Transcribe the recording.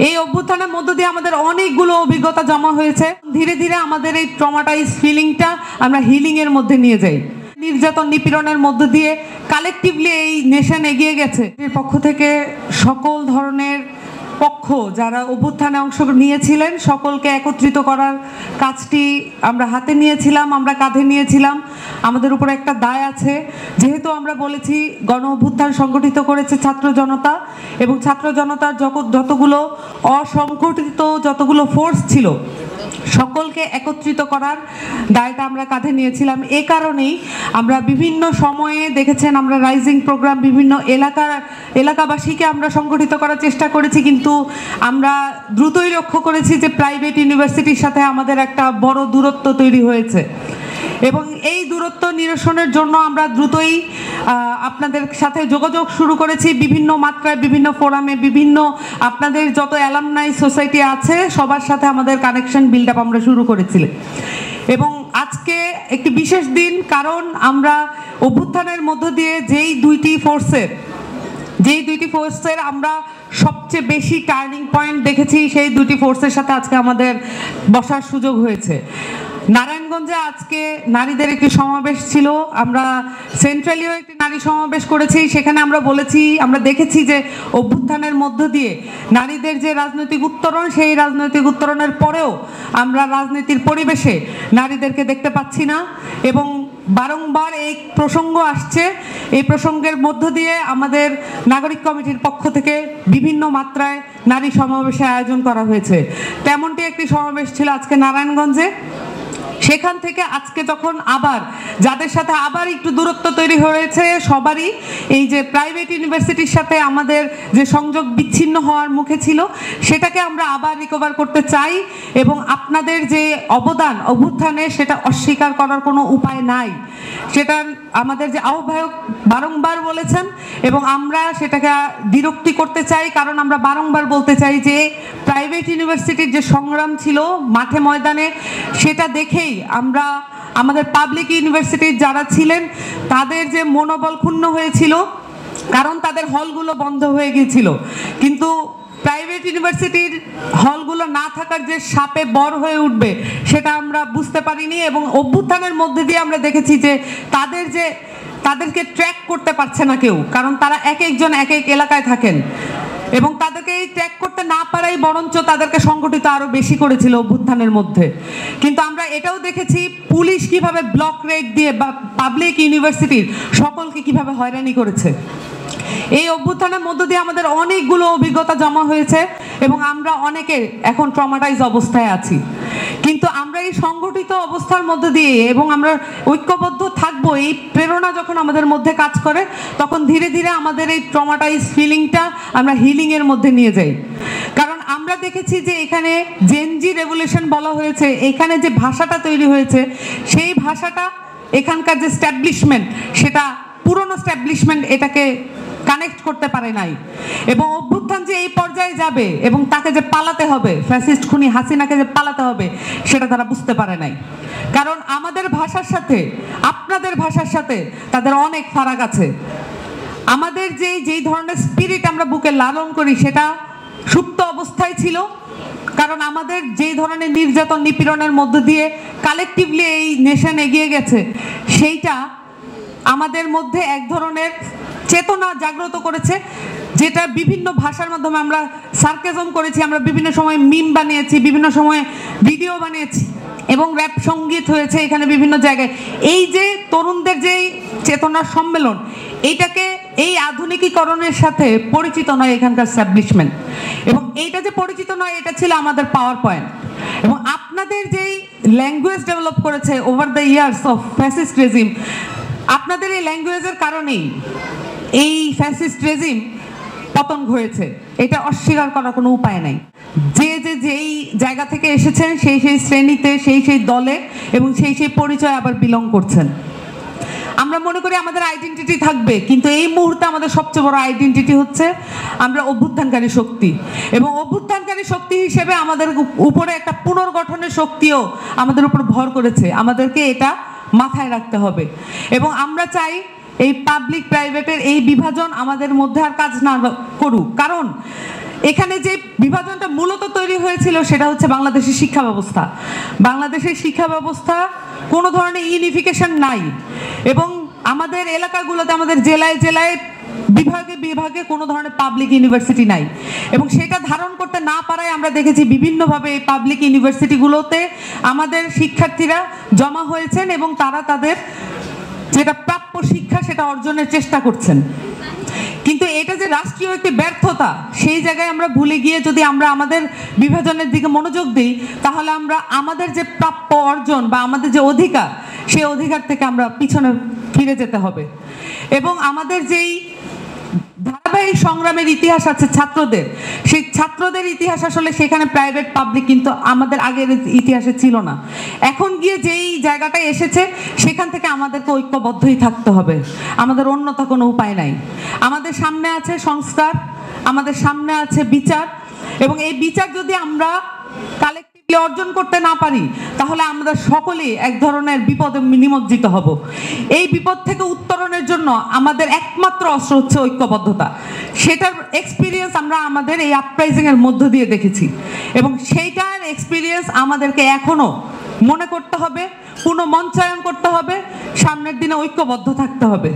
এই অভ্যুত্থানের মধ্য দিয়ে আমাদের অনেকগুলো অভিজ্ঞতা জমা হয়েছে। ধীরে ধীরে আমাদের এই ট্রমাটাইজ ফিলিংটা আমরা হিলিং এর মধ্যে নিয়ে যাই। নির্যাতন নিপীড়নের মধ্য দিয়ে কালেকটিভলি এই নেশন এগিয়ে গেছে। এর পক্ষ থেকে সকল ধরনের পক্ষ যারা অভ্যুত্থানে অংশ নিয়েছিলেন সকলকে একত্রিত করার কাজটি আমরা হাতে নিয়েছিলাম, আমরা কাঁধে নিয়েছিলাম। আমাদের উপর একটা দায় আছে, যেহেতু আমরা বলেছি গণ অভ্যুত্থান সংগঠিত করেছে ছাত্র জনতা, এবং ছাত্র জনতার যতগুলো অসংগঠিত যতগুলো ফোর্স ছিল সকলকে একত্রিত করার দায়টা আমরা কাঁধে নিয়েছিলাম। এ কারণেই আমরা বিভিন্ন সময়ে দেখেছেন আমরা রাইজিং প্রোগ্রাম বিভিন্ন এলাকাবাসীকে আমরা সংগঠিত করার চেষ্টা করেছি, কিন্তু আমরা দ্রুতই লক্ষ্য করেছি যে প্রাইভেট ইউনিভার্সিটির সাথে আমাদের একটা বড় দূরত্ব তৈরি হয়েছে, এবং এই দূরত্ব নিরসনের জন্য আমরা দ্রুতই আপনাদের সাথে যোগাযোগ শুরু করেছি। বিভিন্ন মাত্রায় বিভিন্ন ফোরামে বিভিন্ন আপনাদের যত অ্যালামনাই সোসাইটি আছে সবার সাথে আমাদের কানেকশন বিল্ড আপ আমরা শুরু করেছিলাম। এবং আজকে একটি বিশেষ দিন, কারণ আমরা অভ্যুত্থানের মধ্য দিয়ে যেই দুইটি ফোর্সের আমরা সবচেয়ে বেশি টার্নিং পয়েন্ট দেখেছি, সেই দুটি ফোর্সের সাথে আজকে আমাদের বসার সুযোগ হয়েছে। নারায়ণগঞ্জে আজকে নারীদের একটি সমাবেশ ছিল, আমরা সেন্ট্রালিও একটি নারী সমাবেশ করেছি। সেখানে আমরা বলেছি, আমরা দেখেছি যে অভ্যুত্থানের মধ্য দিয়ে নারীদের যে রাজনৈতিক উত্তরণ, সেই রাজনৈতিক উত্তরণের পরেও আমরা রাজনীতির পরিবেশে নারীদেরকে দেখতে পাচ্ছি না, এবং বারংবার এই প্রসঙ্গ আসছে। এই প্রসঙ্গের মধ্য দিয়ে আমাদের নাগরিক কমিটির পক্ষ থেকে বিভিন্ন মাত্রায় নারী সমাবেশের আয়োজন করা হয়েছে। তেমনটি একটি সমাবেশ ছিল আজকে নারায়ণগঞ্জে। সেখান থেকে আজকে যখন আবার যাদের সাথে আবার একটু দূরত্ব তৈরি হয়েছে, সবারই এই যে প্রাইভেট ইউনিভার্সিটির সাথে আমাদের যে সংযোগ বিচ্ছিন্ন হওয়ার মুখে ছিল, সেটাকে আমরা আবার রিকভার করতে চাই। এবং আপনাদের যে অবদান অভ্যুত্থানে, সেটা অস্বীকার করার কোনো উপায় নাই। সেটা আমাদের যে আহ্বায়ক বারংবার বলেছেন, এবং আমরা সেটাকে বিরক্তি করতে চাই, কারণ আমরা বারংবার বলতে চাই যে প্রাইভেট ইউনিভার্সিটির যে সংগ্রাম ছিল মাঠে ময়দানে, সেটা দেখেই আমরা আমাদের পাবলিক ইউনিভার্সিটির যারা ছিলেন তাদের যে মনোবল ক্ষুণ্ণ হয়েছিল, কারণ তাদের হলগুলো বন্ধ হয়ে গিয়েছিল। কিন্তু প্রাইভেট ইউনিভার্সিটির হলগুলো না থাকার যে সাপে বর হয়ে উঠবে, সেটা আমরা বুঝতে পারিনি। এবং অভ্যুত্থানের মধ্যে দিয়ে আমরা দেখেছি যে তাদেরকে ট্র্যাক করতে পারছে না কেউ, কারণ তারা এক একজন এক এক এলাকায় থাকেন, এবং তাদেরকে এই ট্র্যাক করতে না পারাই বরঞ্চ তাদেরকে সংগঠিত আরো বেশি করেছিল অভ্যুত্থানের মধ্যে। কিন্তু আমরা এটাও দেখেছি পুলিশ কিভাবে ব্লক রেড দিয়ে বা পাবলিক ইউনিভার্সিটির সকলকে কিভাবে হয়রানি করেছে। এই অভ্যুত্থানের মধ্য দিয়ে আমাদের অনেকগুলো অভিজ্ঞতা জমা হয়েছে, এবং আমরা অনেকে এখন ট্রমাটাইজ অবস্থায় আছি। কিন্তু আমরা এই সংগঠিত অবস্থার মধ্য দিয়ে এবং আমরা ঐক্যবদ্ধ থাকবো, এই প্রেরণা যখন আমাদের মধ্যে কাজ করে, তখন ধীরে ধীরে আমাদের এই ট্রমাটাইজ ফিলিংটা আমরা হিলিং এর মধ্যে নিয়ে যাই। কারণ আমরা দেখেছি যে এখানে জেনজি রেভলিউশন বলা হয়েছে, এখানে যে ভাষাটা তৈরি হয়েছে, সেই ভাষাটা এখানকার যে স্ট্যাবলিশমেন্ট, সেটা পুরনো স্ট্যাবলিশমেন্ট এটাকে কানেক্ট করতে পারে নাই। এবং অভ্যুত্থান যে এই পর্যায়ে যাবে এবং তাকে যে পালাতে হবে, ফ্যাসিস্ট খুনি হাসিনাকে যে পালাতে হবে, সেটা তারা বুঝতে পারে নাই। কারণ আমাদের ভাষার সাথে আপনাদের ভাষার সাথে তাদের অনেক ফারাক আছে। আমাদের যেই ধরনের স্পিরিট আমরা বুকে লালন করি, সেটা সুপ্ত অবস্থায় ছিল, কারণ আমাদের যেই ধরনের নির্যাতন নিপীড়নের মধ্য দিয়ে কালেকটিভলি এই নেশন এগিয়ে গেছে, সেইটা আমাদের মধ্যে এক ধরনের চেতনা জাগ্রত করেছে, যেটা বিভিন্ন ভাষার মাধ্যমে আমরা সার্কেজম করেছি, আমরা বিভিন্ন সময় মিম বানিয়েছি, বিভিন্ন সময় ভিডিও বানিয়েছি, এবং র্যাপ সঙ্গীত হয়েছে এখানে বিভিন্ন জায়গায়। এই যে তরুণদের যেই চেতনার সম্মেলন, এইটাকে এই আধুনিকীকরণের সাথে পরিচিত নয় এখানকার এস্টাবলিশমেন্ট, এবং এইটা যে পরিচিত নয়, এটা ছিল আমাদের পাওয়ার পয়েন্ট। এবং আপনাদের যেই ল্যাঙ্গুয়েজ ডেভেলপ করেছে over the years of fascist regime, আপনাদের এই ল্যাঙ্গুয়েজের কারণেই এই ফ্যাসিস্ট রেজিম পতন হয়েছে, এটা অস্বীকার করার কোনো উপায় নাই। যেই জায়গা থেকে এসেছেন, সেই শ্রেণীতে, সেই দলে এবং সেই পরিচয় আবার বিলং করছেন। আমরা মনে করি আমাদের আইডেন্টিটি থাকবে, কিন্তু এই মুহূর্তে আমাদের সবচেয়ে বড় আইডেন্টিটি হচ্ছে আমরা অভ্যুত্থানকারী শক্তি, এবং অভ্যুত্থানকারী শক্তি হিসেবে আমাদের উপরে একটা পুনর্গঠনের শক্তিও আমাদের উপর ভর করেছে। আমাদেরকে এটা মাথায় রাখতে হবে, এবং আমরা চাই এই পাবলিক প্রাইভেটের এই বিভাজন আমাদের মধ্যে আর কাজ না করুক। কারণ এখানে যে বিভাজনটা হয়েছিল সেটা হচ্ছে বাংলাদেশের শিক্ষা ব্যবস্থা। বাংলাদেশের শিক্ষা ব্যবস্থা কোনো ধরনের ইউনিফিকেশন নাই, এবং আমাদের এলাকাগুলোতে, আমাদের জেলায় জেলায়, বিভাগে বিভাগে কোনো ধরনের পাবলিক ইউনিভার্সিটি নাই, এবং সেটা ধারণ করতে না পারায় আমরা দেখেছি বিভিন্নভাবে এই পাবলিক ইউনিভার্সিটিগুলোতে আমাদের শিক্ষার্থীরা জমা হয়েছেন এবং তারা তাদের যেটা প্রাপ্য শিক্ষা সেটা অর্জনের চেষ্টা করছেন। কিন্তু এটা যে রাষ্ট্রীয় একটি ব্যর্থতা, সেই জায়গায় আমরা ভুলে গিয়ে যদি আমরা আমাদের বিভাজনের দিকে মনোযোগ দিই, তাহলে আমরা আমাদের যে প্রাপ্য অর্জন বা আমাদের যে অধিকার, সেই অধিকার থেকে আমরা পিছনে ফিরে যেতে হবে। এবং আমাদের যেই ধারাবাহিক সংগ্রামের ইতিহাস আছে ছাত্রদের, সেই ছাত্রদের ইতিহাস আসলে সেখানে প্রাইভেট পাবলিক কিন্তু আমাদের আগের ইতিহাসে ছিল না। এখন গিয়ে যেই জায়গাটায় এসেছে সেখান থেকে আমাদেরকে ঐক্যবদ্ধই থাকতে হবে, আমাদের অন্যথা কোনো উপায় নাই। আমাদের সামনে আছে সংস্কার, আমাদের সামনে আছে বিচার, এবং এই বিচার যদি আমরা কালেক্টিভলি অর্জন করতে না পারি, তাহলে আমরা সকলেই এক ধরনের বিপদে নিমজ্জিত হব। এই বিপদ থেকে উত্তরণের জন্য আমাদের একমাত্র অস্ত্র হচ্ছে ঐক্যবদ্ধতা। সেটার এক্সপিরিয়েন্স আমরা আমাদের এই আপরাইজিং এর মধ্য দিয়ে দেখেছি, এবং সেইটার এক্সপিরিয়েন্স আমাদেরকে এখনো মনে করতে হবে, পুনঃমঞ্চায়ন করতে হবে, সামনের দিনে ঐক্যবদ্ধ থাকতে হবে।